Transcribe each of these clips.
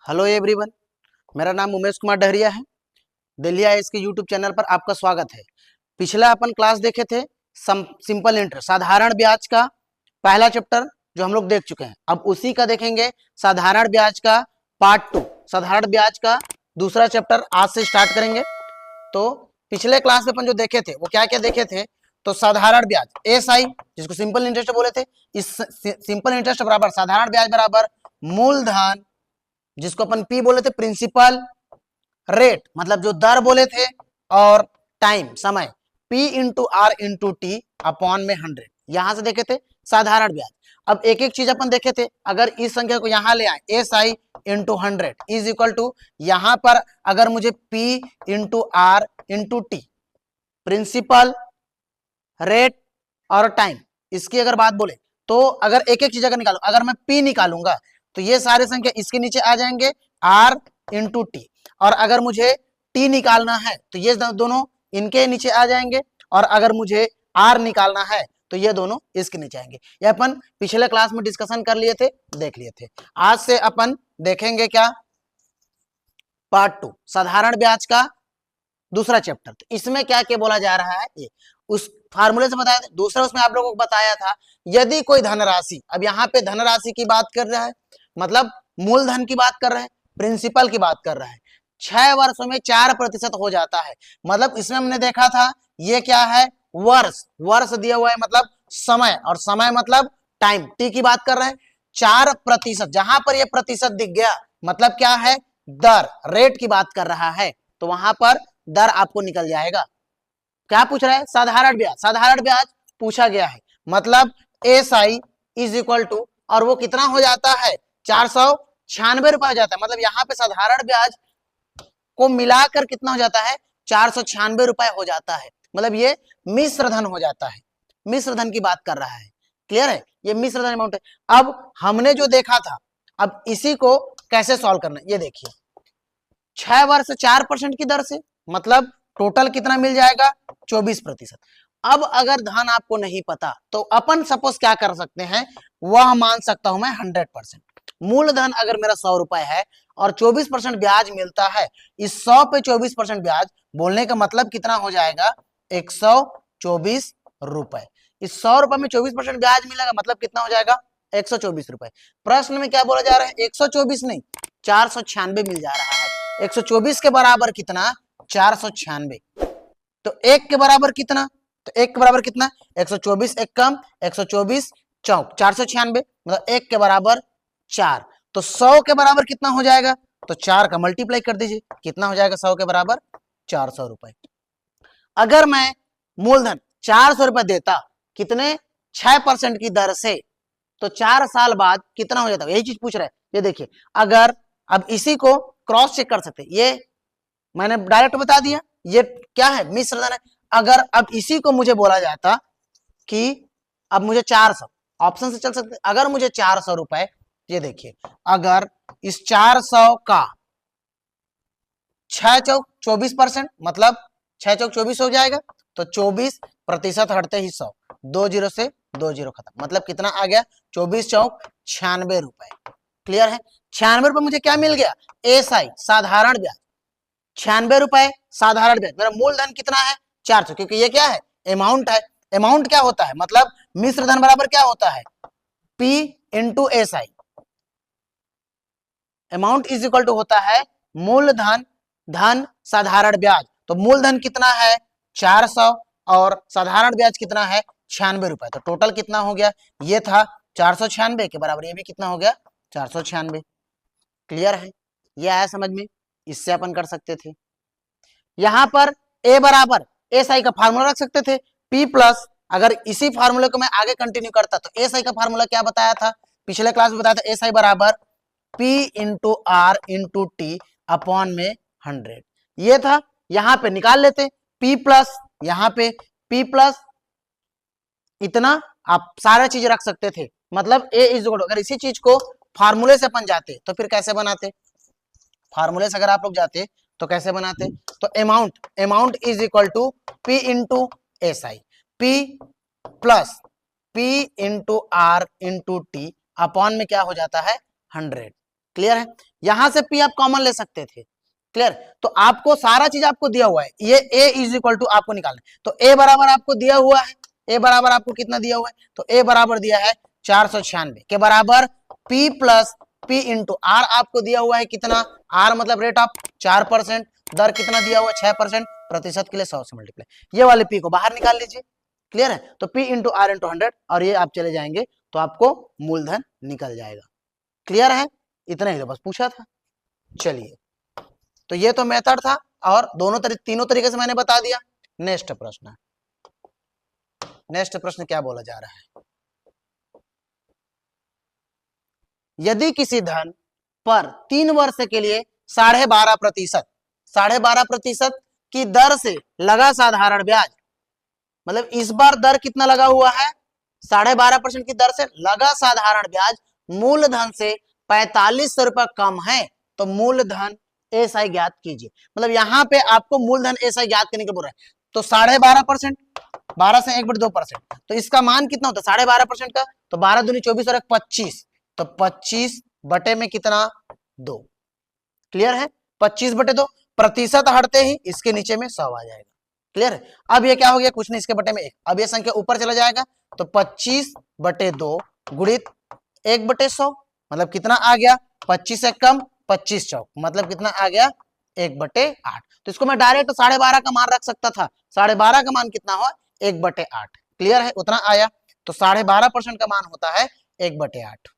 Hello everyone, मेरा नाम उमेश कुमार डहरिया है। दिल्ली आईएएस के यूट्यूब चैनल पर आपका स्वागत है। पिछला अपन क्लास देखे थे सिंपल इंटरेस्ट, साधारण ब्याज का पहला चैप्टर जो हम लोग देख चुके हैं। अब उसी का देखेंगे साधारण ब्याज का पार्ट 2, साधारण ब्याज का दूसरा चैप्टर आज से स्टार्ट करेंगे। तो पिछले क्लास में अपन जो देखे थे वो क्या क्या देखे थे, तो साधारण ब्याज एसआई जिसको सिंपल इंटरेस्ट बोले थे, इस सिंपल इंटरेस्ट बराबर साधारण ब्याज बराबर मूलधन जिसको अपन पी बोले थे, प्रिंसिपल रेट मतलब जो दर बोले थे, और टाइम समय P into R into T upon में 100। यहां से देखे थे साधारण ब्याज। अब एक एक चीज अपन देखे थे, अगर इस संख्या को यहां ले आए S I into 100 is equal to, यहां पर अगर मुझे P into R into T principal rate और टाइम इसकी अगर बात बोले तो अगर एक एक चीज अगर निकालू, अगर मैं पी निकालूंगा तो ये सारे संख्या इसके नीचे आ जाएंगे आर इंटू टी, और अगर मुझे टी निकालना है तो ये दोनों इनके नीचे आ जाएंगे, और अगर मुझे आर निकालना है तो ये दोनों इसके नीचे आएंगे। ये अपन पिछले क्लास में डिस्कशन कर लिए थे, देख लिए थे। आज से अपन देखेंगे क्या, पार्ट 2 साधारण ब्याज का दूसरा चैप्टर। तो इसमें क्या क्या बोला जा रहा है ये उस फार्मूले से बताया था। दूसरा उसमें आप लोगों को बताया था, यदि कोई धनराशि, अब यहाँ पे धनराशि की बात कर रहा है, मतलब मूलधन की बात कर रहे हैं, प्रिंसिपल की बात कर रहा है, 6 वर्षों में 4% हो जाता है। मतलब इसमें हमने देखा था ये क्या है, वर्ष, वर्ष दिया हुआ है मतलब समय, और समय मतलब टाइम, टी की बात कर रहे हैं। 4%, जहां पर ये प्रतिशत दिख गया मतलब क्या है, दर, रेट की बात कर रहा है, तो वहां पर दर आपको निकल जाएगा। क्या पूछ रहा है, साधारण ब्याज, साधारण ब्याज पूछा गया है, मतलब S I is equal to, और वो कितना हो जाता है, 496 रुपए हो जाता है। मतलब यहाँ पे साधारण ब्याज को मिलाकर कितना हो जाता है, 496 रुपए हो जाता है। मतलब ये मिश्र धन हो जाता है, मिश्र धन की बात कर रहा है। क्लियर है, ये मिश्र धन अमाउंट है। अब हमने जो देखा था, अब इसी को कैसे सॉल्व करना, ये देखिए 6 वर्ष 4% की दर से, मतलब टोटल कितना मिल जाएगा, 24%। अब अगर धन आपको नहीं पता तो अपन सपोज क्या कर सकते हैं, वह मान सकता हूं मैं 100%। मूलधन अगर मेरा 100 रुपए है और 24% ब्याज मिलता है, इस 100 पे 24% ब्याज, बोलने का मतलब कितना हो जाएगा, 124 रुपए। इस 100 रुपए में 24% ब्याज मिलेगा, मतलब कितना हो जाएगा, 124 रुपए। प्रश्न में क्या बोला जा रहा है, 124 नहीं 496 मिल जा रहा है। 124 के बराबर कितना, 496। तो एक के बराबर कितना, तो एक के बराबर कितना, 124 एक कम 124 चौक 496, मतलब एक के बराबर 4। तो 100 के बराबर कितना हो जाएगा, तो 4 का मल्टीप्लाई कर दीजिए, कितना हो जाएगा 100 के बराबर 400 रुपए। अगर मैं मूलधन 400 रुपए देता, कितने, 6% की दर से, तो 4 साल बाद कितना हो जाता है, यही चीज पूछ रहा है। ये देखिए, अगर अब इसी को क्रॉस चेक कर सकते, ये मैंने डायरेक्ट बता दिया, ये क्या है, मिश्र धन है। अगर अब इसी को मुझे बोला जाता कि अब मुझे 400, ऑप्शन से चल सकते, अगर मुझे 400 रुपए, ये देखिए अगर इस 400 का 6 चौक 24%, मतलब 6 चौक 24 हो जाएगा, तो 24% हटते ही 100, 2 जीरो से 2 जीरो खत्म, मतलब कितना आ गया, 24 चौक 96 रुपए। क्लियर है, 96 रुपए मुझे क्या मिल गया, एसआई साधारण ब्याज, 96 रुपए साधारण ब्याज। मेरा मूलधन कितना है, 400, क्योंकि ये क्या है, अमाउंट है। अमाउंट क्या होता है, मतलब मिश्र धन बराबर क्या होता है, P into S I, amount is equal to होता है मूलधन धन साधारण ब्याज। तो मूलधन कितना है 400 और साधारण ब्याज कितना है 96 रुपए, तो टोटल कितना हो गया, ये था 496 के बराबर, ये भी कितना हो गया 496। क्लियर है, ये आया समझ में, इससे अपन कर सकते थे। यहां पर ए बराबर एस आई का फार्मूला रख सकते थे, पी प्लस, अगर इसी फार्मूले को मैं आगे कंटिन्यू करता तो एस आई का फार्मूला क्या बताया था, पिछले क्लास में बताया था, एस आई बराबर P into R into T upon में 100, ये था। यहां पे निकाल लेते पी प्लस, यहां पे पी प्लस इतना, आप सारा चीज रख सकते थे, मतलब ए इज इक्वल टू, अगर इसी चीज को फार्मूले से अपन जाते तो फिर कैसे बनाते, फार्मूले से अगर आप लोग जाते तो कैसे बनाते, तो amount, amount is equal to P into S I, P plus P into R into T upon में क्या हो जाता है 100। क्लियर है। यहां से पी आप कॉमन ले सकते थे। क्लियर। तो आपको सारा चीज आपको दिया हुआ है, ये ए इज इक्वल टू आपको निकालना है। तो ए बराबर आपको दिया हुआ है, ए बराबर आपको कितना दिया हुआ है, तो ए बराबर दिया है 496 के बराबर P plus P into R आपको दिया हुआ है कितना, आर मतलब रेट ऑफ 4%, दर कितना दिया हुआ है 6%, प्रतिशत के लिए 100 से मल्टीप्लाई, ये वाले पी को बाहर निकाल लीजिए। क्लियर है। तो पी इंटू आर इंटू 100 और ये आप चले जाएंगे तो आपको मूलधन निकल जाएगा। क्लियर है, इतना ही तो बस पूछा था। चलिए, तो ये तो मेथड था और तीनों तरीके से मैंने बता दिया। नेक्स्ट प्रश्न, नेक्स्ट प्रश्न क्या बोला जा रहा है, यदि किसी धन पर 3 वर्ष के लिए 12.5% की दर से लगा साधारण ब्याज, मतलब इस बार दर कितना लगा हुआ है, 12.5% की दर से लगा साधारण ब्याज मूलधन से 4500 रुपए कम है, तो मूलधन एसआई ज्ञात कीजिए। मतलब यहाँ पे आपको मूलधन एसआई ज्ञात करने के बोल रहा है। तो 12.5%, 12 से 1/2%, तो इसका मान कितना होता है 12.5% का, तो 12 दूनी 24 और 25, तो 25 बटे में कितना 2। क्लियर है, 25/2, प्रतिशत हटते ही इसके नीचे में 100 आ जाएगा। क्लियर है। अब ये क्या हो गया, कुछ नहीं, इसके बटे में 1, अब ये संख्या ऊपर चला जाएगा, तो 25/2 गुणित 1/100, मतलब कितना आ गया 25 से कम 25 चौक, मतलब कितना आ गया 1/8। तो इसको मैं डायरेक्ट 12.5 का मान रख सकता था, 12.5 का मान कितना हुआ 1/8। क्लियर है, उतना आया। तो 12.5% का मान होता है 1/8,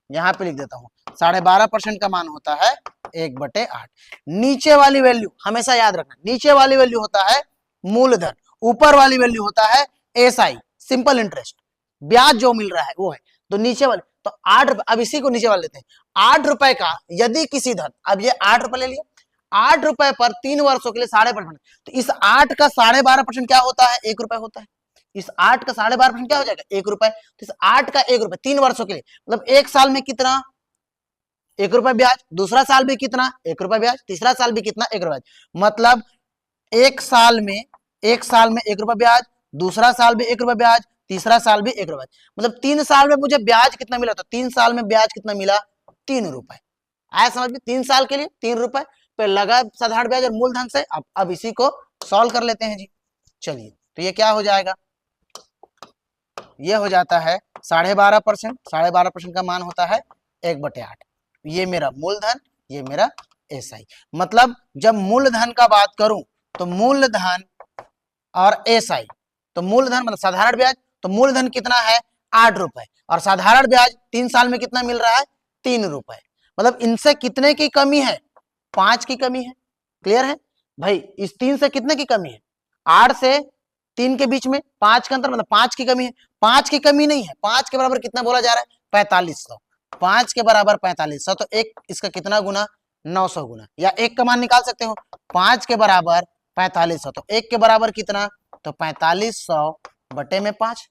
यहां पे लिख देता हूं 12.5% का मान होता है 1/8। नीचे वाली वैल्यू हमेशा याद रखना, नीचे वाली वैल्यू होता है मूलधन, ऊपर वाली वैल्यू होता है एसआई, सिंपल इंटरेस्ट, ब्याज जो मिल रहा है वो है। तो नीचे वाले तो 8 रुपए, अब इसी को नीचे वाले लेते हैं, 8 रुपए का यदि किसी धन, अब ये 8 रुपए ले लिया, 8 रुपए पर 3 वर्षों के लिए 12.5%, तो इस 8 का 12.5% क्या होता है 1 रुपए होता है, इस 8 का 12.5% क्या हो जाएगा 1 रुपए, तो इस 8 का 1 रुपए 3 वर्षों के लिए, मतलब एक साल में कितना 1 रुपए ब्याज, दूसरा साल भी कितना 1 रुपए ब्याज, तीसरा साल भी कितना 1 रुपए, मतलब एक साल में 1 रुपए ब्याज, दूसरा साल भी 1 रुपए ब्याज, तीसरा साल भी 1 रुपए, मतलब 3 साल में मुझे ब्याज कितना मिला, तो 3 साल में ब्याज कितना मिला 3 रुपए। आया समझ में, 3 साल के लिए 3 रुपए पे लगा साधारण ब्याज और मूलधन से। अब इसी को सॉल्व कर लेते हैं जी। चलिए, तो ये क्या हो जाएगा, ये हो जाता है 12.5%, 12.5% का मान होता है 1/8, ये मेरा मूलधन, ये मेरा एसआई। मतलब जब मूलधन का बात करूं तो मूलधन और एसआई, तो मूलधन मतलब साधारण ब्याज, तो मूलधन कितना है 8 रुपए और साधारण ब्याज 3 साल में कितना मिल रहा है 3 रुपए, मतलब इनसे कितने की कमी है 5 की कमी है। क्लियर है भाई, इस 3 से कितने की कमी है, 8 से 3 के बीच में 5 का अंतर, मतलब 5 की कमी है। 5 की कमी नहीं है, 5 के बराबर कितना बोला जा रहा है 4500, 5 के बराबर 4500, तो एक इसका कितना गुना 900 गुना, या एक का मान निकाल सकते हो 5 के बराबर 4500, तो एक के बराबर कितना, तो 4500 बटे में 5,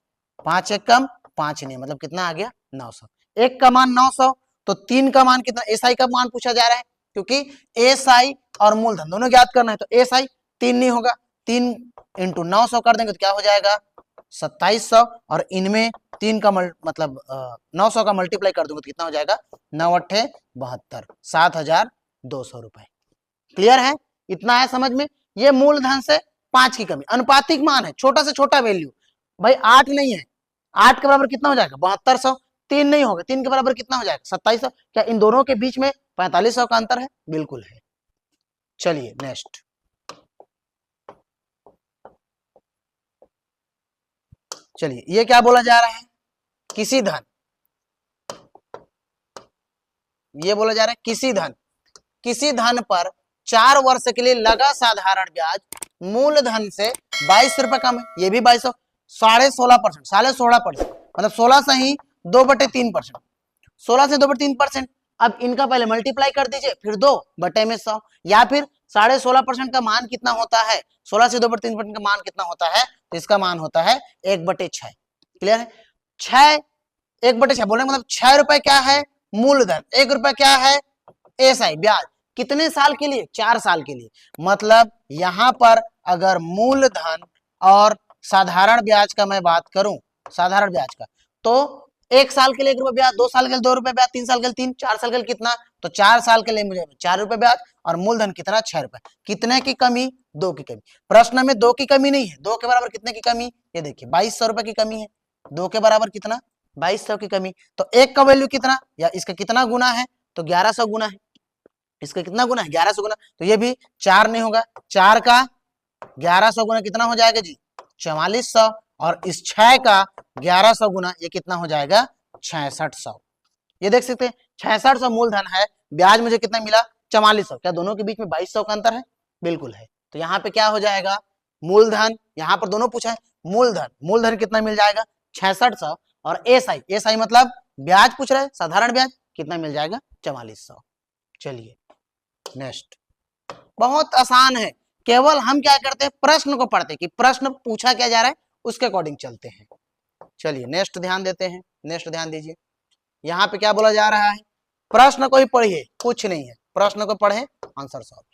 5 एक कम 5 नहीं, मतलब कितना आ गया 900, एक का मान 900, तो 3 का मान कितना, एसआई का मान पूछा जा रहा है, क्योंकि एसआई और मूलधन दोनों ज्ञात करना है, तो एसआई 3 नहीं होगा, 3 इंटू 900 कर देंगे तो क्या हो जाएगा 2700, और इनमें 3 का मतलब 900 का मल्टीप्लाई कर दूंगा तो कितना हो जाएगा 9×8 = 72, 7200 रुपए। क्लियर है, इतना है समझ में। ये मूलधन से 5 की कमी, अनुपातिक मान है, छोटा से छोटा वैल्यू, भाई 8 नहीं है, 8 के बराबर कितना हो जाएगा 7200, 3 नहीं होगा, 3 के बराबर कितना हो जाएगा 2700, क्या इन दोनों के बीच में 4500 का अंतर है, बिल्कुल है। चलिए नेक्स्ट, चलिए ये क्या बोला जा रहा है, किसी धन, ये बोला जा रहा है किसी धन पर 4 वर्ष के लिए लगा साधारण ब्याज मूलधन से 22 रुपए कम है, ये भी 2200, 16.5%, मतलब 16 से ही 2/3%, 16 से 2/3%। अब इनका पहले मल्टीप्लाई कर दीजिए, फिर 2/100, या फिर 16.5% का मान कितना होता है, 16 से 2/3% का मान कितना होता है, तो इसका मान होता है 1/6। क्लियर है, 6 1/6 बोलने मतलब 6 रुपए क्या है मूलधन, 1 रुपए क्या है एसआई ब्याज, कितने साल के लिए 4 साल के लिए। मतलब यहां पर अगर मूलधन और साधारण ब्याज का मैं बात करूं, साधारण ब्याज का, तो 1 साल के लिए 1 रुपए ब्याज, 2 साल के लिए 2 रुपए ब्याज, 3 साल के लिए 3, 4 साल के लिए कितना, तो 4 साल के लिए मुझे 4 रुपए ब्याज और मूलधन कितना 6 रुपए। कितने की कमी, 2 की कमी। प्रश्न में 2 की कमी नहीं है, 2 के बराबर कितने की कमी, ये देखिए 2200 रुपए की कमी है। 2 के बराबर कितना, 2200 की कमी। तो 1 का वैल्यू कितना, या इसका कितना गुना है, तो 1100 गुना है। इसका कितना गुना है, 1100 गुना। तो ये भी 4 नहीं होगा, 4 का 1100 गुना कितना हो जाएगा जी, 4400। और इस 6 का 1100 गुना ये कितना हो जाएगा, 6600। ये देख सकते हैं 6600 मूलधन है, ब्याज मुझे कितना मिला, 4400। क्या दोनों के बीच में 2200 का अंतर है, बिल्कुल है। तो यहाँ पे क्या हो जाएगा, मूलधन, यहाँ पर दोनों पूछा है, मूलधन कितना मिल जाएगा, 6600। और एसआई मतलब ब्याज पूछ रहे हैं, साधारण ब्याज कितना मिल जाएगा, 4400। चलिए नेक्स्ट, बहुत आसान है, केवल हम क्या करते हैं, प्रश्न को पढ़ते कि प्रश्न पूछा क्या जा रहा है उसके अकॉर्डिंग चलते हैं। चलिए नेक्स्ट ध्यान देते हैं, नेक्स्ट ध्यान दीजिए। यहाँ पे क्या बोला जा रहा है, प्रश्न को ही पढ़िए, कुछ नहीं है, प्रश्न को पढ़े आंसर सॉल्व।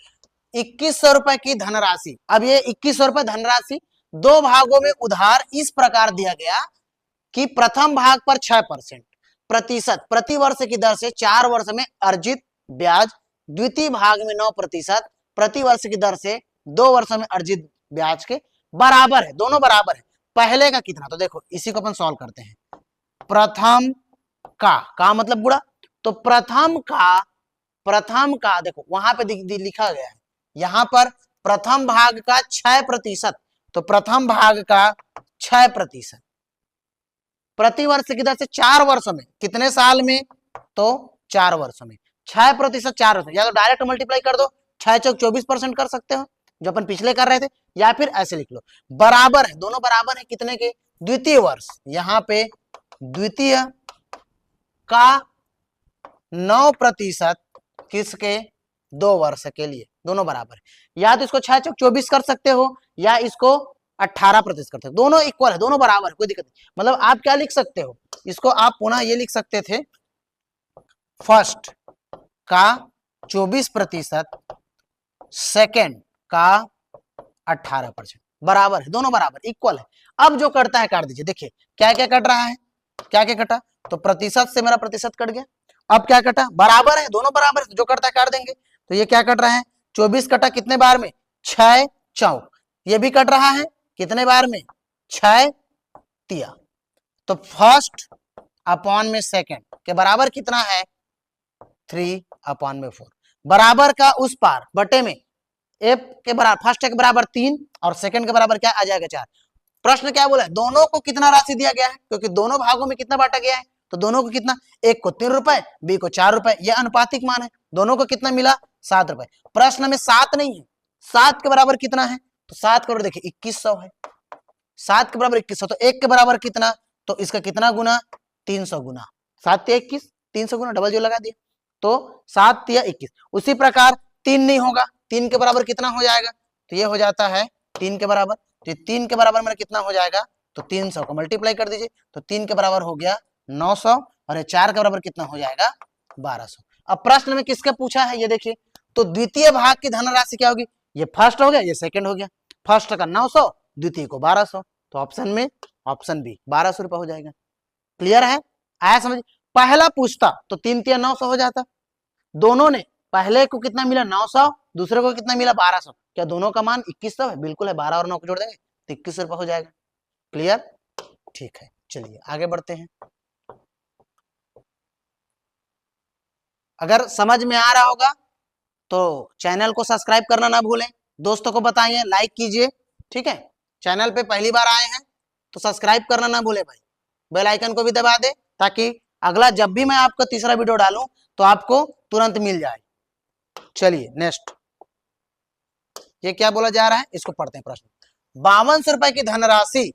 2100 रुपए की धनराशि, अब ये 2100 रुपए धनराशि 2 भागों में उधार इस प्रकार दिया गया कि प्रथम भाग पर 6% प्रतिशत प्रति वर्ष की दर से 4 वर्ष में अर्जित ब्याज, द्वितीय भाग में 9% प्रति वर्ष की दर से 2 वर्ष में अर्जित ब्याज के बराबर है, दोनों बराबर है। पहले का कितना, तो देखो इसी को अपन सॉल्व करते हैं। प्रथम का मतलब गुणा, तो प्रथम का देखो वहां पे लिखा गया है, यहाँ पर प्रथम भाग का 6%, तो प्रथम भाग का 6% प्रति वर्ष की दर से 4 वर्ष में, कितने साल में, तो 4 वर्ष में 6% 4 वर्ष, या तो डायरेक्ट मल्टीप्लाई कर दो, 6 चौक 24% कर सकते हो जो अपन पिछले कर रहे थे, या फिर ऐसे लिख लो, बराबर है, दोनों बराबर है कितने के, द्वितीय वर्ष, यहाँ पे द्वितीय का 9% किसके, 2 वर्ष के लिए, दोनों बराबर है। या तो इसको 6 चौक 24 कर सकते हो, या इसको 18% करते हो, दोनों इक्वल है, दोनों बराबर है, कोई दिक्कत नहीं। मतलब आप क्या लिख सकते हो, इसको आप पुनः ये लिख सकते थे, फर्स्ट का 24%, सेकेंड का 18%, बराबर है, दोनों बराबर इक्वल है। अब जो करता है काट दीजिए, देखिए क्या क्या कट रहा है, क्या क्या कटा, तो प्रतिशत से मेरा प्रतिशत कट गया। अब क्या कटा, बराबर है, दोनों बराबर है, जो करता है काट देंगे। तो ये क्या कट रहा है, 24 कटा कितने बार में, 6 चौक, ये भी कट रहा है कितने बार में, 6 तिया। तो फर्स्ट अपॉन में सेकेंड के बराबर कितना है, 3/4, बराबर का उस पार बटे में एफ के बराबर, फर्स्ट के बराबर 3 और सेकंड के बराबर क्या आ जाएगा, 4। प्रश्न क्या बोला है, दोनों को कितना राशि दिया गया है, क्योंकि दोनों भागों में कितना बांटा गया है, तो दोनों को कितना, एक को 3 रुपए, बी को 4 रुपए, यह अनुपातिक मान है, दोनों को कितना मिला, 7 रुपए। प्रश्न में 7 नहीं है, 7 के बराबर कितना है, तो 7 के बराबर देखिए 2100 है, 7 के बराबर 2100, तो 1 के बराबर कितना, तो इसका कितना गुना, 300 गुना, 7 तिया 21, 300 गुना, डबल जो लगा दिया, तो 7 तिया 21। उसी प्रकार 3 नहीं होगा, 3 के बराबर कितना हो जाएगा, तो ये हो जाता है 3 के बराबर, तो 3 के बराबर मेरा कितना हो जाएगा, तो 300 को मल्टीप्लाई कर दीजिए, तो 3 के बराबर हो गया 900, और 4 के बराबर कितना हो जाएगा, 1200। अब प्रश्न में किसका पूछा है, ये देखिए, तो द्वितीय भाग की धनराशि क्या होगी, ये फर्स्ट हो गया, ये सेकंड हो गया, फर्स्ट का 900, द्वितीय को 1200, तो ऑप्शन में ऑप्शन बी 1200 रुपए हो जाएगा। क्लियर है, आया समझ। पहला पूछता तो 3 तिया 900 हो जाता, दोनों ने पहले को कितना मिला 900, दूसरे को कितना मिला 1200, क्या दोनों का मान 2100 है, बिल्कुल है, 12 और 9 को जोड़ देंगे तो 2100 रुपए हो जाएगा। क्लियर, ठीक है, चलिए आगे बढ़ते हैं। अगर समझ में आ रहा होगा तो चैनल को सब्सक्राइब करना ना भूलें, दोस्तों को बताइए, लाइक कीजिए, ठीक है। चैनल पे पहली बार आए हैं तो सब्सक्राइब करना ना भूले भाई, बेल आइकन को भी दबा दे, ताकि अगला जब भी मैं आपका तीसरा वीडियो डालूं तो आपको तुरंत मिल जाए। चलिए नेक्स्ट, ये क्या बोला जा रहा है, इसको पढ़ते हैं प्रश्न। 5200 रुपए की धनराशि,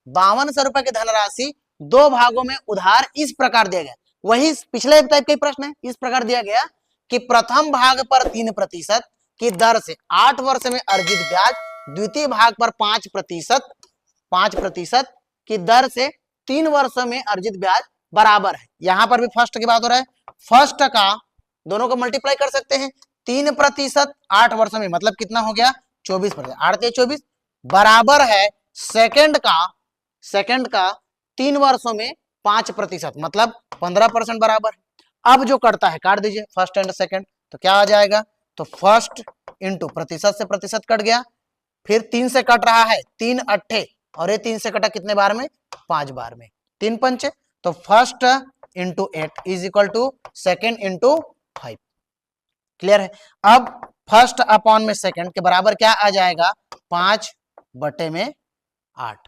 5200 रुपए की धनराशि 2 भागों में उधार इस प्रकार दिया गया, वही पिछले टाइप का प्रश्न है, इस प्रकार दिया गया कि प्रथम भाग पर 3% की दर से 8 वर्ष में अर्जित ब्याज, द्वितीय भाग पर 5% की दर से 3 वर्ष में अर्जित ब्याज बराबर है। यहां पर भी फर्स्ट की बात हो रहा है, फर्स्ट का दोनों को मल्टीप्लाई कर सकते हैं, 3% 8 वर्ष में मतलब कितना हो गया 24%, 8 से 24 बराबर है सेकंड का 3 वर्षों में 5%, मतलब 15% बराबर है। अब जो कटता है काट दीजिए फर्स्ट एंड सेकंड, तो क्या आ जाएगा, तो फर्स्ट इंटू प्रतिशत से प्रतिशत कट गया, फिर 3 से कट रहा है 3 अट्ठे, और ये 3 से कटा कितने बार में, 5 बार में, 3 पंचे, तो first into 8 is equal to second into 5। Clear है। अब फर्स्ट अपॉन में सेकंड के बराबर क्या आ जाएगा, 5/8।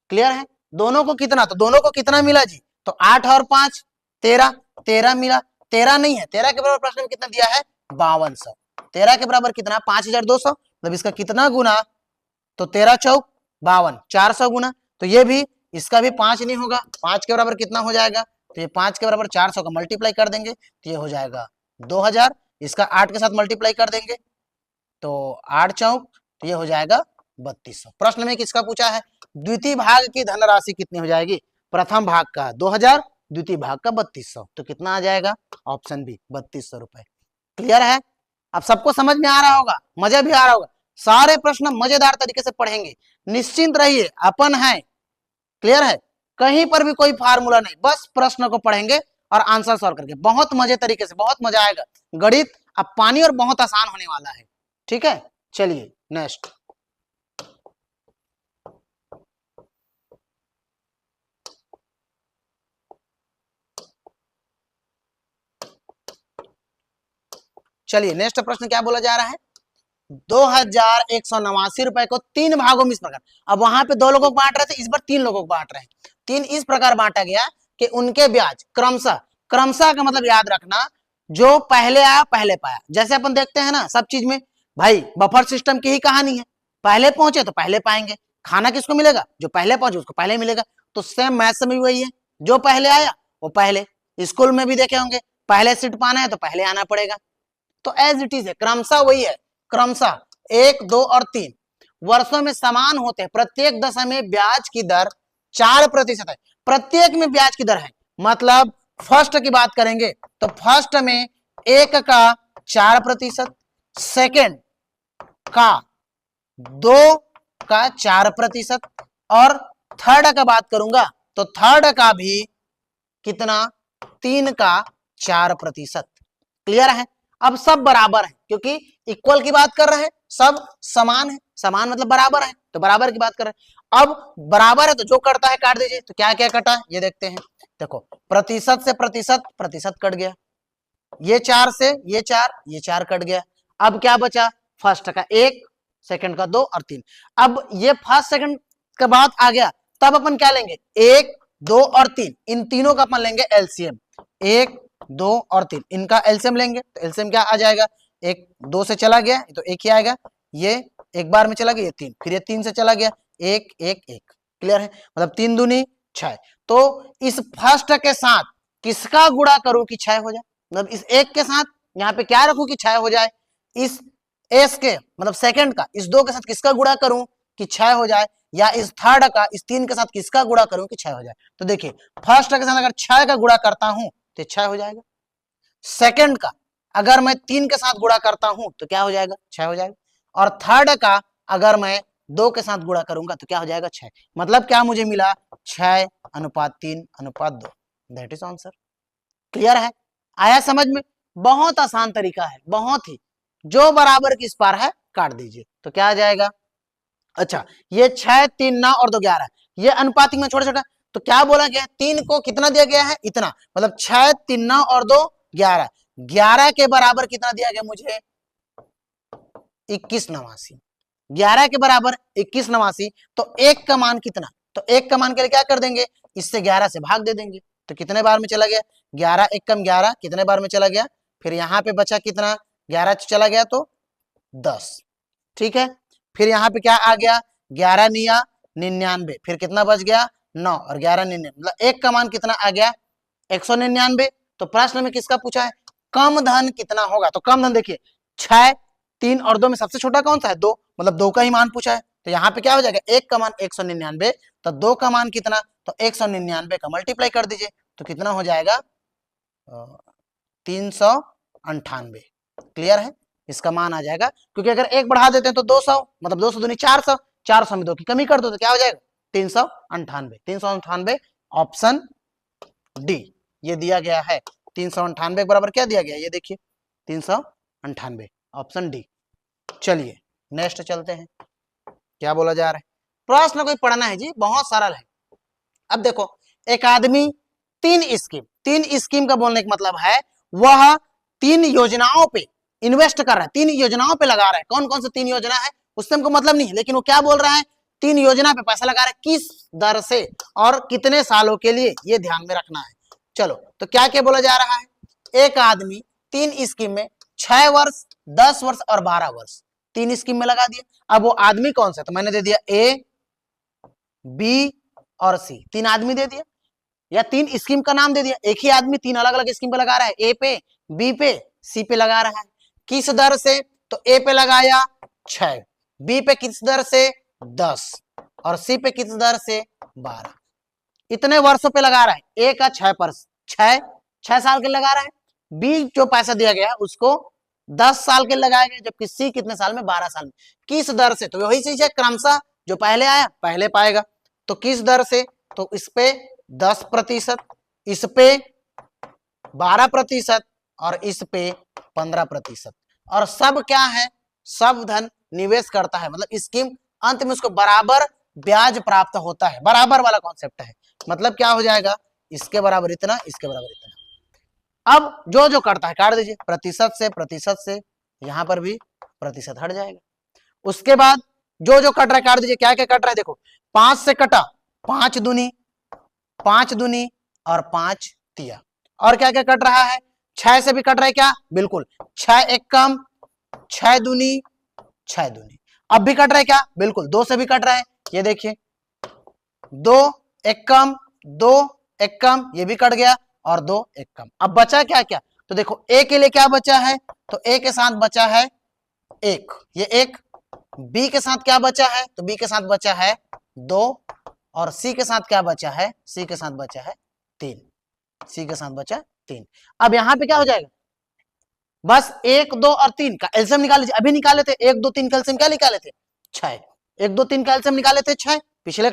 क्लियर है। दोनों को कितना, तो दोनों को कितना मिला जी, तो 8 और 5 13, 13 मिला, 13 नहीं है, 13 के बराबर प्रश्न में कितना दिया है, 5200। 13 के बराबर कितना, 5200, मतलब इसका कितना गुना, तो 13 चौक 52, 400 गुना, तो ये भी, इसका भी 5 नहीं होगा, 5 के बराबर कितना हो जाएगा, तो ये 5 के बराबर 400 का मल्टीप्लाई कर देंगे तो ये हो जाएगा 2000, इसका 8 के साथ मल्टीप्लाई कर देंगे तो 8 चौक, तो ये हो जाएगा 3200। प्रश्न में किसका पूछा है, द्वितीय भाग की धनराशि कितनी हो जाएगी, प्रथम भाग का 2000, द्वितीय भाग का 3200, तो कितना आ जाएगा, ऑप्शन बी 3200 रुपए। क्लियर है। अब सबको समझ में आ रहा होगा, मजा भी आ रहा होगा, सारे प्रश्न मजेदार तरीके से पढ़ेंगे, निश्चिंत रहिए, अपन है। क्लियर है। कहीं पर भी कोई फार्मूला नहीं, बस प्रश्न को पढ़ेंगे और आंसर सॉल्व करके, बहुत मजे तरीके से, बहुत मजा आएगा। गणित अब पानी और बहुत आसान होने वाला है। ठीक है, चलिए नेक्स्ट। चलिए नेक्स्ट प्रश्न क्या बोला जा रहा है, 2189 रुपए को 3 भागों में इस प्रकार, अब वहां पे 2 लोगों को बांट रहे थे, इस बार 3 लोगों को बांट रहे हैं, 3 इस प्रकार बांटा गया कि उनके ब्याज क्रमशः, क्रमशः का मतलब याद रखना, जो पहले आया पहले पाया, जैसे अपन देखते हैं ना सब चीज में भाई, बफर सिस्टम की ही कहानी है, पहले पहुंचे तो पहले पाएंगे, खाना किसको मिलेगा, जो पहले पहुंचे उसको पहले मिलेगा, तो सेम मैथ्स में भी वही है, जो पहले आया वो पहले, स्कूल में भी देखे होंगे, पहले सीट पाना है तो पहले आना पड़ेगा, तो एज इट इज है, क्रमशः वही है, क्रमशः 1, 2 और 3 वर्षों में समान होते हैं, प्रत्येक दशा में ब्याज की दर 4% है, प्रत्येक में ब्याज की दर है, मतलब फर्स्ट की बात करेंगे तो फर्स्ट में 1 का 4%, सेकेंड का 2 का 4%, और थर्ड का बात करूंगा तो थर्ड का भी कितना, 3 का 4%। क्लियर है। अब सब बराबर है, क्योंकि इक्वल की बात कर रहे हैं, सब समान है, समान मतलब बराबर है, तो बराबर की बात कर रहे हैं। अब बराबर है तो जो कटता है काट दीजिए, तो क्या क्या कटा है ये देखते हैं। देखो प्रतिशत से प्रतिशत, प्रतिशत कट गया, ये 4 से ये 4 कट गया, अब क्या बचा, फर्स्ट का 1, सेकंड का 2 और 3। अब ये फर्स्ट सेकंड का बात आ गया, तब अपन क्या लेंगे, 1, 2 और 3, इन तीनों का अपन लेंगे एलसीएम, 1, 2 और 3, इनका एलसीएम लेंगे, तो एलसीएम क्या आ जाएगा, 1 2 से चला गया तो 1 ही आएगा, ये एक बार में चला गया, ये 3, फिर ये 3 से चला गया, 1 1 1। क्लियर है, मतलब 3 दूनी 6। तो इस फर्स्ट के साथ किसका गुणा करूं कि 6 हो जाए, मतलब इस 1 के साथ यहाँ पे क्या रखूं कि 6 हो जाए, इस एस के मतलब सेकंड का इस 2 के साथ किसका गुणा करूं कि 6 हो जाए, या इस थर्ड का इस 3 के साथ किसका गुणा करूं कि 6 हो जाए। तो देखिए फर्स्ट के साथ अगर 6 का गुणा करता हूं तो 6 हो जाएगा, सेकंड का अगर मैं 3 के साथ गुणा करता हूं तो क्या हो जाएगा, 6 हो जाएगा, और थर्ड का अगर मैं 2 के साथ गुणा करूंगा तो क्या हो जाएगा, 6। मतलब क्या मुझे मिला, 6:3:2, दैट इज आंसर। क्लियर है, आया समझ में, बहुत आसान तरीका है, बहुत ही, जो बराबर किस पार है काट दीजिए तो क्या आ जाएगा। अच्छा ये 6 3 9 और 2 11, ये अनुपातिक में छोटा छोटा, तो क्या बोला गया, 3 को कितना दिया गया है, इतना, मतलब 6 3 9 और 2 11, 11 के बराबर कितना दिया गया मुझे, 2189, 11 के बराबर 2189, तो 1 का मान कितना, तो 1 का मान के लिए क्या कर देंगे, इससे 11 से भाग दे देंगे, तो कितने बार में चला गया, 11 1 कम 11, कितने बार में चला गया, फिर यहाँ पे बचा कितना, 11 चला गया तो 10। ठीक है, फिर यहाँ पे क्या आ गया, 11 निया 99, फिर कितना बच गया 9 और 11 99, मतलब 1 का मान कितना आ गया 199। तो प्रश्न में किसका पूछा है, कम धन कितना होगा, तो कम धन देखिए 6 3 और 2 में सबसे छोटा कौन सा है, 2, मतलब 2 का ही मान पूछा है, तो यहाँ पे क्या हो जाएगा, 1 का मान 199, तो 2 का मान कितना, तो 199 का मल्टीप्लाई कर दीजिए तो कितना हो जाएगा 398। क्लियर है, इसका मान आ जाएगा, क्योंकि अगर 1 बढ़ा देते हैं तो 200, मतलब 200 दूनी 400, 400 में 2 की कमी कर दो तो क्या हो जाएगा 398। 398 ऑप्शन डी, ये दिया गया है 398 के बराबर क्या दिया गया, ये देखिए 398, ऑप्शन डी। चलिए नेक्स्ट चलते हैं, क्या बोला जा रहा है, प्रश्न कोई पढ़ना है जी, बहुत सरल है। अब देखो, एक आदमी तीन स्कीम का बोलने का मतलब है वह 3 योजनाओं पे इन्वेस्ट कर रहा है, 3 योजनाओं पे लगा रहा है। कौन कौन सी 3 योजना है उससे हमको मतलब नहीं है, लेकिन वो क्या बोल रहा है, 3 योजना पे पैसा लगा रहा है, किस दर से और कितने सालों के लिए, ये ध्यान में रखना है। चलो तो क्या क्या बोला जा रहा है, एक आदमी 3 स्कीम में 6 वर्ष 10 वर्ष और 12 वर्ष 3 स्कीम में लगा दिया। अब वो आदमी कौन सा, तो मैंने दे दिया ए बी और सी, 3 आदमी दे दिया या 3 स्कीम का नाम दे दिया। एक ही आदमी 3 अलग अलग स्कीम पे लगा रहा है, ए पे बी पे सी पे लगा रहा है। किस दर से, तो ए पे लगाया 6, बी पे किस दर से 10 और सी पे किस दर से 12। इतने वर्षों पे लगा रहा है, ए का 6 साल के लगा रहा है, बी जो पैसा दिया गया उसको 10 साल के लगाया गया, जबकि सी कितने साल में, 12 साल में। किस दर से, तो वही चीज है, क्रमशः जो पहले आया पहले पाएगा। तो किस दर से, तो इस पे 10%, इस पे 12% और इस पे 15%। और सब क्या है, सब धन निवेश करता है, मतलब स्कीम अंत में उसको बराबर ब्याज प्राप्त होता है, बराबर वाला कॉन्सेप्ट है। मतलब क्या हो जाएगा, इसके बराबर इतना, इसके बराबर इतना। अब जो जो करता है काट दीजिए, प्रतिशत से यहां पर भी प्रतिशत हट जाएगा। उसके बाद जो जो कट रहा है काट दीजिए, क्या क्या कट रहा है, देखो 5 से कटा 5 दूनी और 5 तिया। और क्या क्या कट रहा है, 6 से भी कट रहा है क्या, बिल्कुल 6 एक कम 6 दूनी। अब भी कट रहा है क्या, बिल्कुल 2 से भी कट रहा है, ये देखिए 2 एक कम, ये भी कट गया और 2 एक कम। अब बचा क्या क्या, तो देखो ए के लिए क्या बचा है, तो ए के साथ बचा है 1, ये 1। बी के साथ क्या बचा है, तो बी के साथ बचा है 2 और सी के साथ क्या बचा है, सी के साथ बचा है 3। अब यहां पे क्या हो जाएगा, बस 1 2 और 3 का एलसीएम निकाल लीजिए। अभी निकाले थे 1 2 3 का एलसीएम क्या निकाले थे, 6। 1 2 3 का एलसीएम निकाले थे 6, पिछले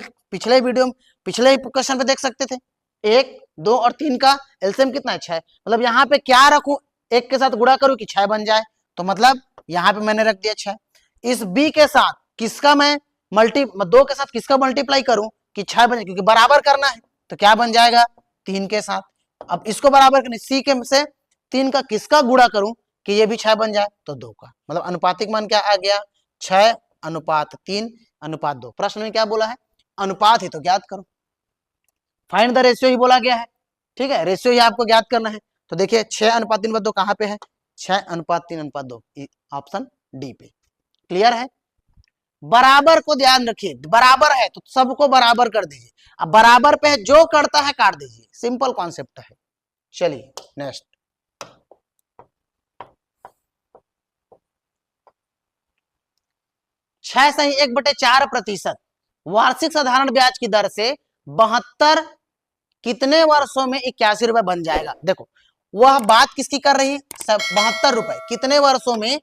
वीडियो में पिछले क्वेश्चन पे देख सकते थे। 1 2 और 3 का एलसीएम कितना है, 6। मतलब यहाँ पे क्या रखूं, 1 के साथ गुणा करूं कि 6 बन जाए, तो मतलब यहाँ पे मैंने रख दिया 6। इस बी के साथ किसका मैं 2 के साथ किसका मल्टीप्लाई करूं कि 6 बन जाए, क्योंकि बराबर करना है, तो क्या बन जाएगा 3 के साथ। अब इसको बराबर करने, सी के से 3 का किसका गुणा करूं कि ये भी 6 बन जाए, तो 2 का। मतलब अनुपातिक मान क्या आ गया, 6:3:2। प्रश्न में क्या बोला है, अनुपात ही तो ज्ञात करो, फाइंड द रेशियो ही बोला गया है। ठीक है, रेशियो ही आपको ज्ञात करना है। तो देखिए 6:3:2 कहां पे है, 6:3:2 ऑप्शन डी पे। क्लियर है, बराबर को ध्यान रखिए, बराबर है तो सबको बराबर कर दीजिए। अब बराबर पे है, जो करता है काट दीजिए, सिंपल कॉन्सेप्ट है। चलिए नेक्स्ट, छह सही 1/4% वार्षिक साधारण ब्याज की दर से 72 कितने वर्षों में 81 रुपए बन जाएगा। देखो वह बात किसकी कर रही है, 72 रुपए कितने वर्षों में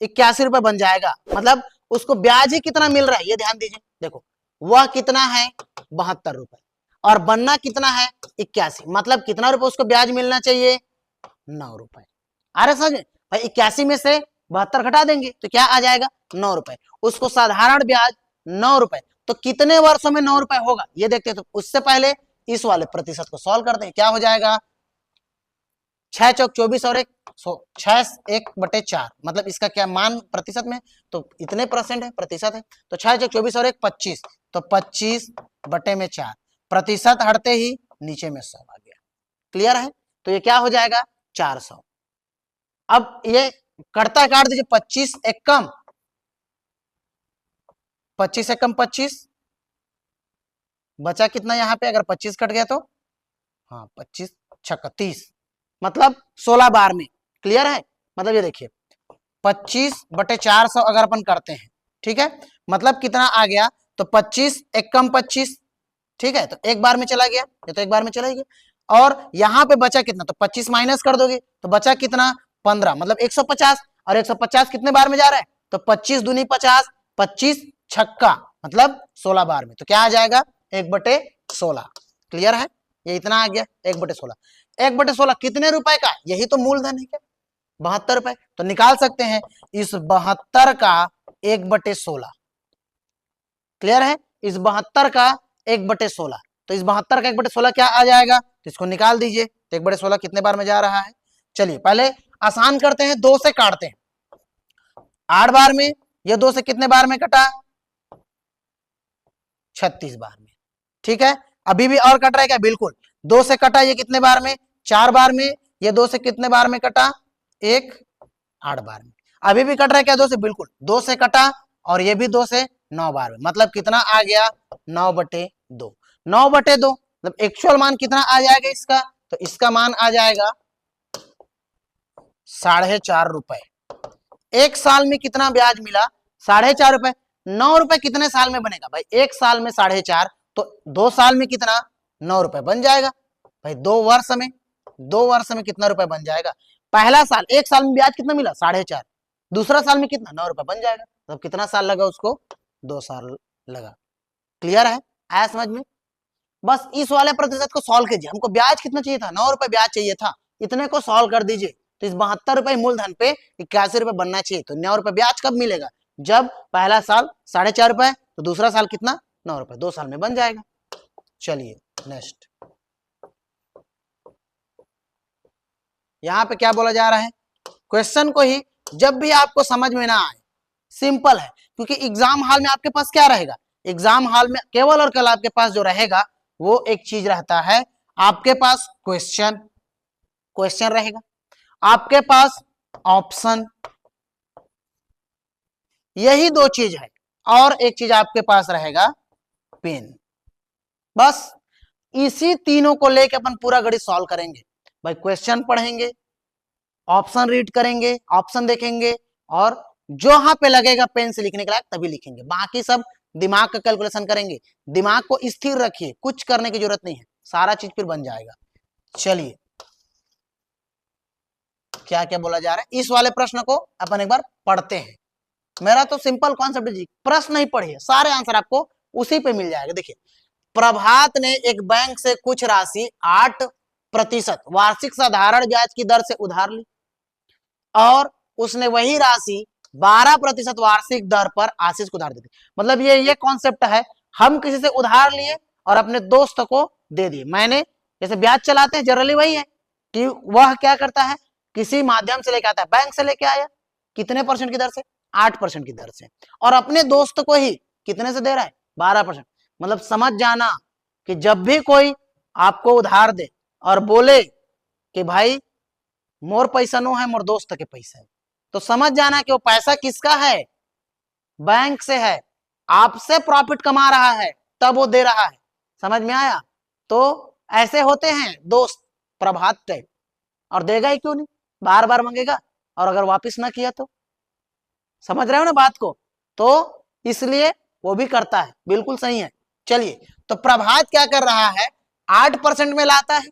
81 रुपए बन जाएगा, मतलब उसको ब्याज ही कितना मिल रहा है, ये ध्यान दीजिए। देखो वह कितना है 72 रुपए और बनना कितना है 81, मतलब कितना रुपए उसको ब्याज मिलना चाहिए 9 रुपए। अरे समझ भाई, 81 में से 72 घटा देंगे तो क्या आ जाएगा 9 रुपए। उसको साधारण ब्याज 9 रुपए, तो कितने वर्षों में 9 रुपए होगा ये देखते हैं। तो उससे पहले इस वाले प्रतिशत को सॉल्व करते हैं, क्या हो जाएगा 6 चौक 24 और 6 1/4, मतलब इसका क्या मान प्रतिशत में, तो इतने परसेंट है, प्रतिशत है। तो 6 चौक 24 और 1 25, तो 25/4, प्रतिशत हटते ही नीचे में 100 आ गया। क्लियर है, तो ये क्या हो जाएगा 400। अब ये कटता काट दीजिए, 25 एक कम 25 बचा कितना यहाँ पे, अगर 25 कट गया तो हाँ 25 छक्का 30, मतलब 16 बार में। क्लियर है, मतलब ये देखिए 25/400 अगर अपन करते हैं, ठीक है, मतलब कितना आ गया, तो 25 एक कम 25, ठीक है, तो एक बार में चला गया, ये तो एक बार में चला गया। और यहाँ पे बचा कितना, तो 25 माइनस कर दोगे तो बचा कितना 15, मतलब 150, और 150 कितने बार में जा रहा है, तो 25 दूनी 50, 25 छक्का मतलब 16 बार में, तो क्या आ जाएगा 1/16। क्लियर है, ये इतना आ गया 1/16। 1/16 कितने रुपए का? यही तो मूलधन है क्या, 72 रुपए। तो निकाल सकते हैं इस 72 का 1/16। क्लियर है? इस 72 का 1/16, तो इस 72 का 1/16 क्या आ जाएगा? तो इसको निकाल दीजिए। तो 1/16 कितने बार में जा रहा है? चलिए पहले आसान करते हैं, 2 से काटते हैं। 8 बार में, ये 2 से कितने बार में कटा? 36 बार में। ठीक है, अभी भी और कट रहा है क्या? बिल्कुल। 2 से कटा ये कितने बार में? 4 बार में। ये 2 से कितने बार में कटा? 8 बार में। अभी भी कट रहा है क्या 2 से? बिल्कुल। 2 से कटा और ये भी 2 से 9 बार में, मतलब कितना आ गया? 9/2। 9/2 मतलब एक्चुअल मान कितना आ जाएगा इसका? तो इसका मान आ जाएगा 4.5 रुपए। एक साल में कितना ब्याज मिला? 4.5 रुपए। 9 रुपए कितने साल में बनेगा भाई? एक साल में 4.5, तो 2 साल में कितना? 9 रुपए बन जाएगा भाई। 2 वर्ष में कितना रुपए बन जाएगा? पहला साल, एक साल में ब्याज कितना मिला? 4.5। दूसरा साल में कितना? 9 रुपए बन जाएगा। तो कितना साल लगा उसको? 2 साल लगा। क्लियर है? आया समझ में? बस इस वाले प्रतिशत को सॉल्व कीजिए। हमको ब्याज कितना चाहिए था? 9 रुपए ब्याज चाहिए था, इतने को सॉल्व कर दीजिए। तो इस 72 रुपए मूलधन पे 81 रुपए बनना चाहिए। तो 9 रुपए ब्याज कब मिलेगा? जब पहला साल 4.5 रुपए, तो दूसरा साल कितना? 9 रुपए। 2 साल में बन जाएगा। चलिए नेक्स्ट, यहां पे क्या बोला जा रहा है? क्वेश्चन को ही जब भी आपको समझ में ना आए, सिंपल है, क्योंकि एग्जाम हॉल में आपके पास क्या रहेगा? एग्जाम हॉल में केवल और केवल आपके पास जो रहेगा वो एक चीज रहता है, आपके पास क्वेश्चन रहेगा, आपके पास ऑप्शन, यही 2 चीज है। और एक चीज आपके पास रहेगा पेन। बस इसी तीनों को लेकर अपन पूरा गणित सॉल्व करेंगे भाई। क्वेश्चन पढ़ेंगे, ऑप्शन रीड करेंगे, ऑप्शन देखेंगे, और जो यहाँ पे लगेगा पेन से लिखने के लायक तभी लिखेंगे। बाकी सब दिमाग का कैलकुलेशन करेंगे। दिमाग को स्थिर रखिए, कुछ करने की जरूरत नहीं है, सारा चीज फिर बन जाएगा। चलिए क्या क्या बोला जा रहा है, इस वाले प्रश्न को अपन एक बार पढ़ते हैं। मेरा तो सिंपल कॉन्सेप्ट है जी, प्रश्न नहीं पढ़िए, सारे आंसर आपको उसी पे मिल जाएगा। देखिए, प्रभात ने एक बैंक से कुछ राशि 8% वार्षिक साधारण ब्याज की दर से उधार ली और उसने वही राशि 12% वार्षिक दर पर आशीष को उधार दे दी। मतलब ये कॉन्सेप्ट है, हम किसी से उधार लिए और अपने दोस्त को दे दिए। मैंने जैसे ब्याज चलाते हैं जनरली वही है कि वह क्या करता है, किसी माध्यम से लेके आता है, बैंक से लेके आया, कितने % की दर से? 8% की दर से, और अपने दोस्त को ही कितने से दे रहा है? 12%। मतलब समझ जाना कि जब भी कोई आपको उधार दे और बोले कि भाई मोर पैसा नो है, मोर दोस्त के पैसा है, तो समझ जाना कि वो पैसा किसका है? बैंक से है, आपसे प्रॉफिट कमा रहा है तब वो दे रहा है। समझ में आया? तो ऐसे होते हैं दोस्त प्रभात टाइप, और देगा ही क्यों नहीं, बार बार मांगेगा, और अगर वापस ना किया तो, समझ रहे हो ना बात को? तो इसलिए वो भी करता है, बिल्कुल सही है। चलिए, तो प्रभात क्या कर रहा है? 8% में लाता है,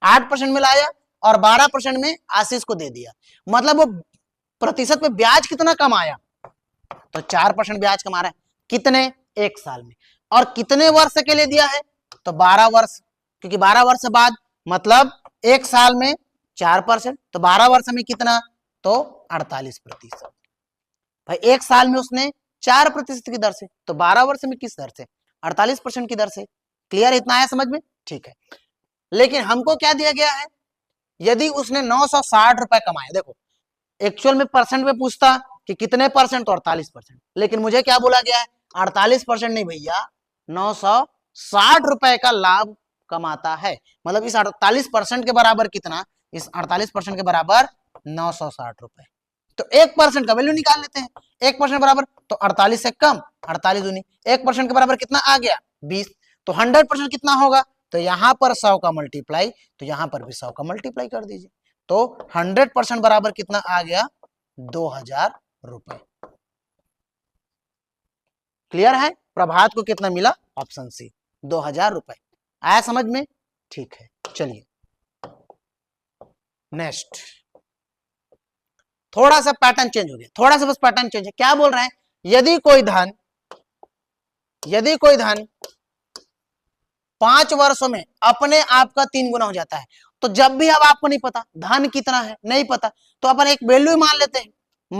8% में लाया और 12% में आशीष को दे दिया। मतलब वो प्रतिशत में ब्याज कितना कमाया? तो 4% ब्याज कमा रहा है। कितने? एक साल में। और कितने वर्ष के लिए दिया है? तो 12 वर्ष, क्योंकि 12 वर्ष बाद मतलब एक साल में 4%, तो 12 वर्ष में कितना? तो 48%। भाई एक साल में उसने 4% की दर से, तो 12 वर्ष में किस दर से? 48% की दर से। क्लियर? इतना आया समझ में? ठीक है। लेकिन हमको क्या दिया गया है? यदि उसने 960 रुपए कमाए, देखो एक्चुअल में परसेंट में पूछता कि कितने %, तो 48%, लेकिन मुझे क्या बोला गया है? 48% नहीं भैया, 960 रुपए का लाभ कमाता है। मतलब इस 48% के बराबर कितना? इस 48% के बराबर 960 रुपए। तो 1% का वैल्यू निकाल लेते हैं। 1% बराबर, तो 48 से कम, 48 दूनी 1% के बराबर कितना आ गया? 20। तो 100% कितना होगा? तो यहां पर 100 का मल्टीप्लाई, तो यहां पर भी 100 का मल्टीप्लाई कर दीजिए। तो 100% बराबर कितना आ गया? 2000 रुपए। क्लियर है? प्रभात को कितना मिला? ऑप्शन सी, 2000 रुपए। आया समझ में? ठीक है। चलिए नेक्स्ट, थोड़ा सा पैटर्न चेंज हो गया, थोड़ा सा बस पैटर्न चेंज है। क्या बोल रहे हैं? यदि कोई धन 5 वर्षों में अपने आप का 3 गुना हो जाता है। तो जब भी अब आपको नहीं पता धन कितना है, नहीं पता, तो अपन एक वैल्यू मान लेते हैं।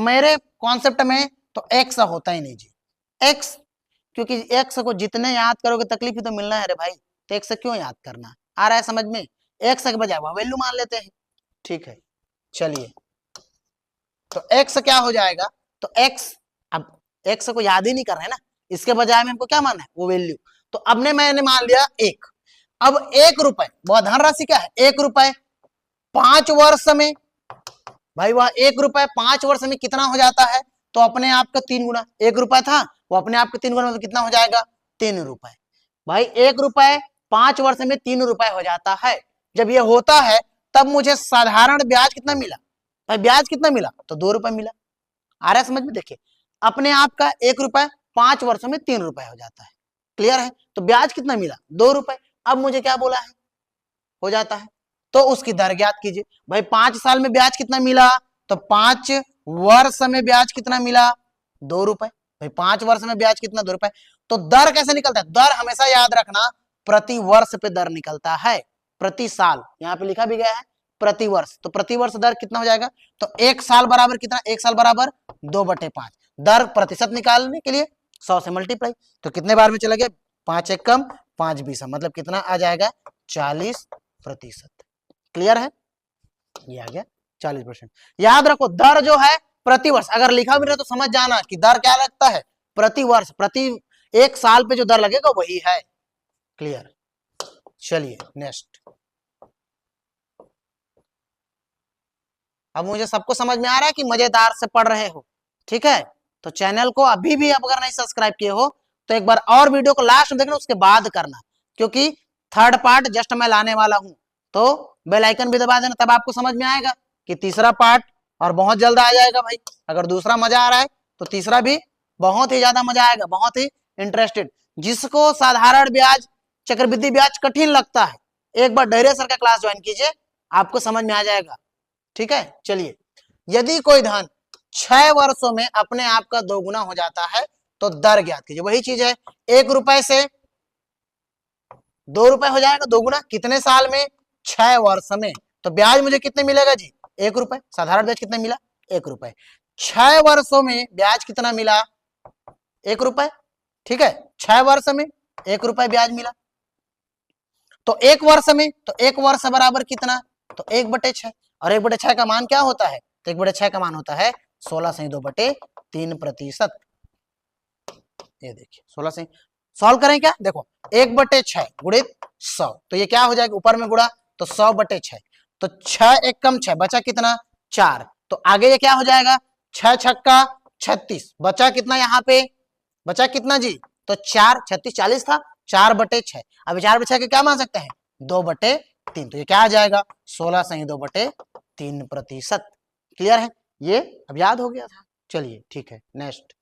मेरे कॉन्सेप्ट में तो एक्स होता ही नहीं जी, एक्स, क्योंकि एक्स को जितने याद करोगे तकलीफ ही तो मिलना है रे भाई, तो एक्स क्यों याद करना, आ रहा है समझ में? एक्स के बजाय वह वैल्यू मान लेते हैं, ठीक है। चलिए, तो x क्या हो जाएगा, तो x, अब x को याद ही नहीं कर रहे हैं ना, इसके बजाय में हमको क्या मानना है, वो वैल्यू। तो अब मैंने मान लिया 1। अब 1 रुपए, वह धनराशि क्या है, 1 रुपए 5 वर्ष में, भाई वह 1 रुपए 5 वर्ष में कितना हो जाता है, तो अपने आप का 3 गुना। 1 रुपए था, वो अपने आप का 3 गुना, तो कितना हो जाएगा, 3 रुपए। भाई 1 रुपए 5 वर्ष में 3 रुपए हो जाता है। जब ये होता है तब मुझे साधारण ब्याज कितना मिला, भाई ब्याज कितना मिला, तो 2 रुपए मिला। आ रहा है समझ में? देखिए, अपने आप का 1 रुपए 5 वर्षों में 3 रुपए हो जाता है, क्लियर है? तो ब्याज कितना मिला, 2 रुपए। अब मुझे क्या बोला है, हो जाता है, तो उसकी दर ज्ञात कीजिए। भाई 5 साल में ब्याज कितना मिला, तो 5 वर्ष में ब्याज कितना मिला, 2 रुपए। भाई 5 वर्ष में ब्याज कितना, 2 रुपए। तो दर कैसे निकलता है, दर हमेशा याद रखना प्रति वर्ष पे दर निकलता है, प्रति साल, यहाँ पे लिखा भी गया है प्रति वर्ष। तो प्रति वर्ष दर कितना हो जाएगा, तो 1 साल बराबर कितना, 1 साल बराबर 2/5। दर प्रतिशत निकालने के लिए 100 से मल्टीप्लाई, तो कितने बार में चला गया, 5 एक कम 5 20, मतलब कितना आ जाएगा, 40%। क्लियर है? ये आ गया 40%। याद रखो दर जो है प्रति वर्ष, अगर लिखा भी रहे तो समझ जाना कि दर क्या लगता है, प्रति वर्ष, प्रति 1 साल पे जो दर लगेगा वही है। क्लियर? चलिए नेक्स्ट। अब मुझे सबको समझ में आ रहा है कि मजेदार से पढ़ रहे हो, ठीक है? तो चैनल को अभी भी अगर नहीं सब्सक्राइब किए हो तो एक बार और वीडियो को लास्ट में देखना, उसके बाद करना, क्योंकि थर्ड पार्ट जस्ट मैं लाने वाला हूं। तो बेल आइकन भी दबा देना, तब आपको समझ में आएगा कि तीसरा पार्ट और बहुत जल्द आ जाएगा। भाई अगर दूसरा मजा आ रहा है तो तीसरा भी बहुत ही ज्यादा मजा आएगा, बहुत ही इंटरेस्टेड। जिसको साधारण ब्याज, चक्रवृद्धि ब्याज कठिन लगता है, एक बार डहरिया सर का क्लास ज्वाइन कीजिए, आपको समझ में आ जाएगा, ठीक है? चलिए, यदि कोई धन 6 वर्षों में अपने आप का 2 गुना हो जाता है तो दर ज्ञात कीजिए। वही चीज है, 1 रुपए से 2 रुपए हो जाएगा 2 गुना, कितने साल में, 6 वर्ष में। तो ब्याज मुझे कितने मिलेगा जी, 1 रुपए। साधारण ब्याज कितने मिला, 1 रुपए। 6 वर्षों में ब्याज कितना मिला, 1 रुपए, ठीक है? 6 वर्ष में 1 रुपए ब्याज मिला। तो 1 वर्ष में, तो 1 वर्ष बराबर कितना, तो 1/6। और 1/6 का मान क्या होता है, तो 1/6 का मान होता है 16 से 2/3%। ये देखिए 16 से सॉल्व करें क्या, देखो 1/6 गुणित 100, तो ये क्या हो जाएगा, ऊपर में गुणा, तो 100/6। तो 6 एक कम 6, बचा कितना, 4। तो आगे ये क्या हो जाएगा, 6 छक्का 36, बचा कितना, यहाँ पे बचा कितना जी, तो 4, 36 40 था, 4/6। अब 4/6 के क्या मान सकते हैं, 2/3। तो ये क्या आ जाएगा, 16 से 2/3%। क्लियर है? ये अब याद हो गया था। चलिए ठीक है, नेक्स्ट।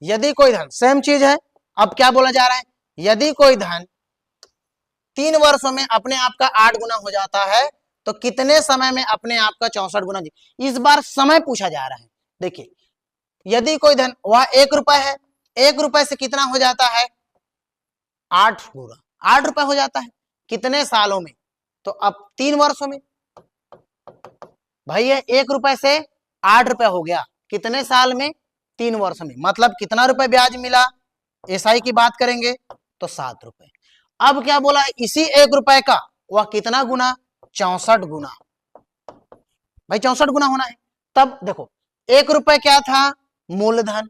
यदि कोई धन, सेम चीज है, अब क्या बोला जा रहा है, यदि कोई धन 3 वर्षों में अपने आप का 8 गुना हो जाता है तो कितने समय में अपने आप का 64 गुना। इस बार समय पूछा जा रहा है। देखिए, यदि कोई धन, वह 1 रुपए है, 1 रुपए से कितना हो जाता है, 8 गुना, 8 रुपए हो जाता है, कितने सालों में, तो अब 3 वर्षों में। भाई ये 1 रुपए से 8 रुपए हो गया, कितने साल में, 3 वर्ष में। मतलब कितना रुपए ब्याज मिला, एसआई की बात करेंगे तो 7 रुपए। अब क्या बोला, इसी 1 रुपए का वह कितना गुना, 64 गुना। भाई 64 गुना होना है। तब देखो 1 रुपए क्या था, मूलधन,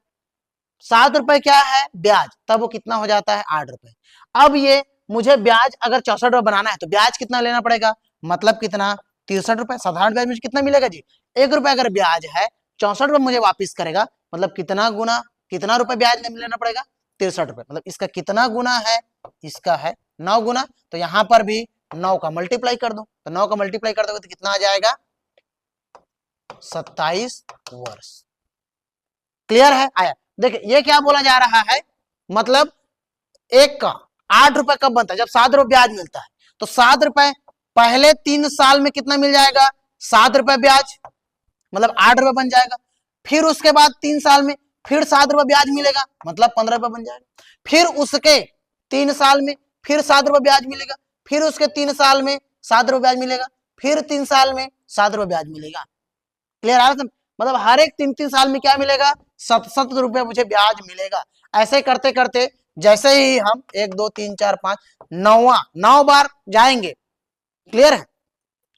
7 रुपए क्या है, ब्याज, तब वो कितना हो जाता है, 8 रुपए। अब ये मुझे ब्याज अगर 64 रुपए बनाना है तो ब्याज कितना लेना पड़ेगा, मतलब कितना, 63 रुपए। साधारण ब्याज मुझे कितना मिलेगा जी, 1 रुपए अगर ब्याज है, 64 रुपए मुझे वापिस करेगा, मतलब कितना गुना, कितना रुपए ब्याज लेना पड़ेगा, 63 रुपए। मतलब इसका कितना गुना है, इसका है 9 गुना। तो यहां पर भी 9 का मल्टीप्लाई कर दो, तो 9 का मल्टीप्लाई कर दोगे तो कितना आ जाएगा, 27 वर्ष। क्लियर है? आया? देखिए ये क्या बोला जा रहा है, मतलब एक का 8 रुपए कब बनता है, जब 7 रुपए ब्याज मिलता है। तो 7 रुपए पहले 3 साल में कितना मिल जाएगा, 7 रुपए ब्याज, मतलब 8 रुपए बन जाएगा। फिर उसके बाद 3 साल में फिर 7 रुपये ब्याज मिलेगा, मतलब 15 रुपये बन जाएगा। फिर उसके 3 साल में फिर 7 रुपये ब्याज मिलेगा, फिर उसके 3 साल में 7 रुपये ब्याज मिलेगा, फिर 3 साल में 7 रुपये ब्याज मिलेगा। क्लियर आ रहा है? मतलब हर एक 3-3 साल में क्या मिलेगा, 7 रुपये मुझे ब्याज मिलेगा। ऐसे करते करते जैसे ही हम 1 2 3 4 5 9 बार जाएंगे, क्लियर है,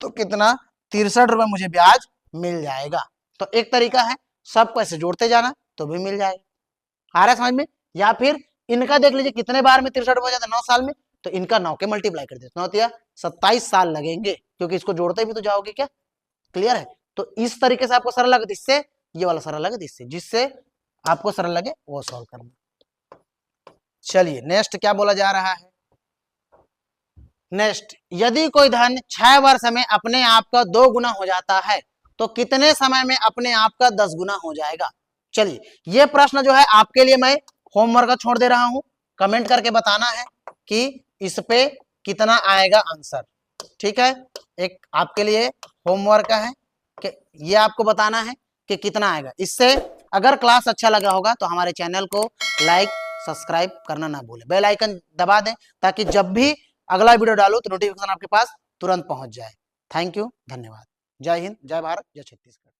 तो कितना 63 रुपये मुझे ब्याज मिल जाएगा। तो एक तरीका है सबको ऐसे जोड़ते जाना तो भी मिल जाएगा। आ रहा है समझ में? या फिर इनका देख लीजिए कितने बार में 63 हो जाता है, 9 साल में, तो इनका 9 के मल्टीप्लाई कर देते 9 27 साल लगेंगे, क्योंकि इसको जोड़ते भी तो जाओगे क्या। क्लियर है? तो इस तरीके से आपको सरल लगे, इससे ये वाला सरल लगे, इससे जिससे आपको सरल लगे वो सॉल्व करना। चलिए नेक्स्ट क्या बोला जा रहा है। नेक्स्ट, यदि कोई धन 6 वर्ष में अपने आप का 2 गुना हो जाता है तो कितने समय में अपने आप का 10 गुना हो जाएगा। चलिए ये प्रश्न जो है आपके लिए मैं होमवर्क छोड़ दे रहा हूं, कमेंट करके बताना है कि इस पे कितना आएगा आंसर। ठीक है, एक आपके लिए होमवर्क है कि ये आपको बताना है कि कितना आएगा। इससे अगर क्लास अच्छा लगा होगा तो हमारे चैनल को लाइक सब्सक्राइब करना ना भूलें, बेल आइकन दबा दें ताकि जब भी अगला वीडियो डालो तो नोटिफिकेशन आपके पास तुरंत पहुंच जाए। थैंक यू, धन्यवाद। जय हिंद, जय भारत, जय छत्तीसगढ़।